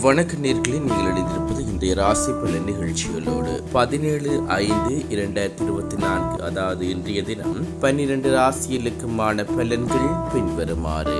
வணக்க நேயர்களே, நீங்கள் இணைந்திருப்பது இன்றைய ராசி பலன் நிகழ்ச்சிகளோடு 17/5/2024, அதாவது இன்றைய தினம் 12 ராசிகளுக்குமான பலன்கள் பின்வருமாறு.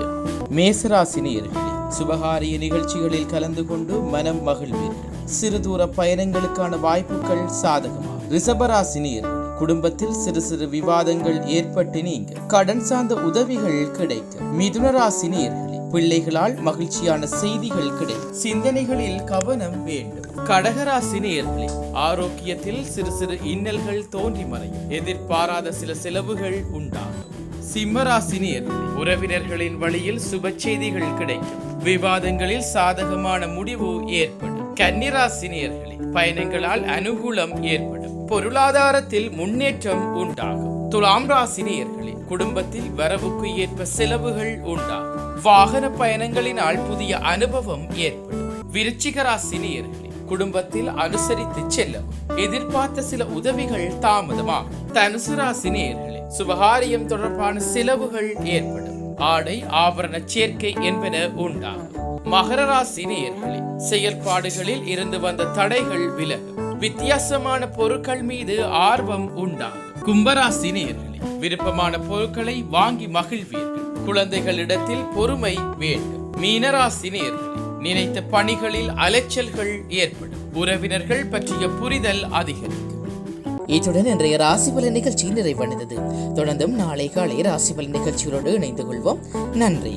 மேசராசி நேயர்களே, சுபகாரிய நிகழ்ச்சிகளில் கலந்து கொண்டு மனம் மகிழ்வீர்கள். சிறு தூர பயணங்களுக்கான வாய்ப்புகள் சாதகமாக. ரிஷபராசி நேயர்களே, குடும்பத்தில் சிறு சிறு விவாதங்கள் ஏற்பட்டு நீங்க கடன் சார்ந்த உதவிகள் கிடைக்கும். மிதுன ராசி நேயர்களே, பிள்ளைகளால் மகிழ்ச்சியான செய்திகள் கிடைக்கும். சிந்தனைகளில் கவனம் வேண்டும். கடகராசி நேயர்களே, ஆரோக்கியத்தில் சிறு சிறு இன்னல்கள் தோன்றி மறையும். எதிர்பாராத சில செலவுகள் உண்டாகும். சிம்மராசி நேயர்களே, உறவினர்களின் வழியில் சுப செய்திகள் கிடைக்கும். விவாதங்களில் சாதகமான முடிவு ஏற்படும். கன்னிராசி நேயர்களே, பயணங்களால் அனுகூலம் ஏற்படும். பொருளாதாரத்தில் முன்னேற்றம் உண்டாகும். துலாம் ராசி நேயர்களே, குடும்பத்தில் வரவுக்கு ஏற்ப செலவுகள் உண்டாகும். வாகன பயணங்களினால் புதிய அனுபவம் ஏற்படும். விருச்சிக ராசி நேயர்களே, குடும்பத்தில் அனுசரித்து செல்லவும். எதிர்பார்த்த சில உதவிகள் தாமதமாகும். தனுசு ராசி நேயர்களே, சுபகாரியம் தொடர்பான செலவுகள் ஏற்படும். ஆடை ஆபரண சேர்க்கை என்பன உண்டாகும். மகர ராசி நேயர்களே, செயல்பாடுகளில் இருந்து வந்த தடைகள் விலகும். வித்தியாசமான பொருட்கள் மீது ஆர்வம் உண்டாகும். கும்பராசி நேயர்களே, விருப்பமான பொருட்களை வாங்கி மகிழ்வீர்கள். குழந்தைகளிடத்தில் பொறுமை வேண்டும். மீனராசி நேயர்களே, நினைத்த பணிகளில் அலைச்சல்கள் ஏற்படும். உறவினர்கள் பற்றிய புரிதல் அதிகரிக்கும். இத்துடன் இன்றைய ராசிபலன் நிகழ்ச்சி நிறைவடைந்தது. தொடர்ந்தும் நாளை காலை ராசிபலன் நிகழ்ச்சிகளோடு இணைந்து கொள்வோம். நன்றி.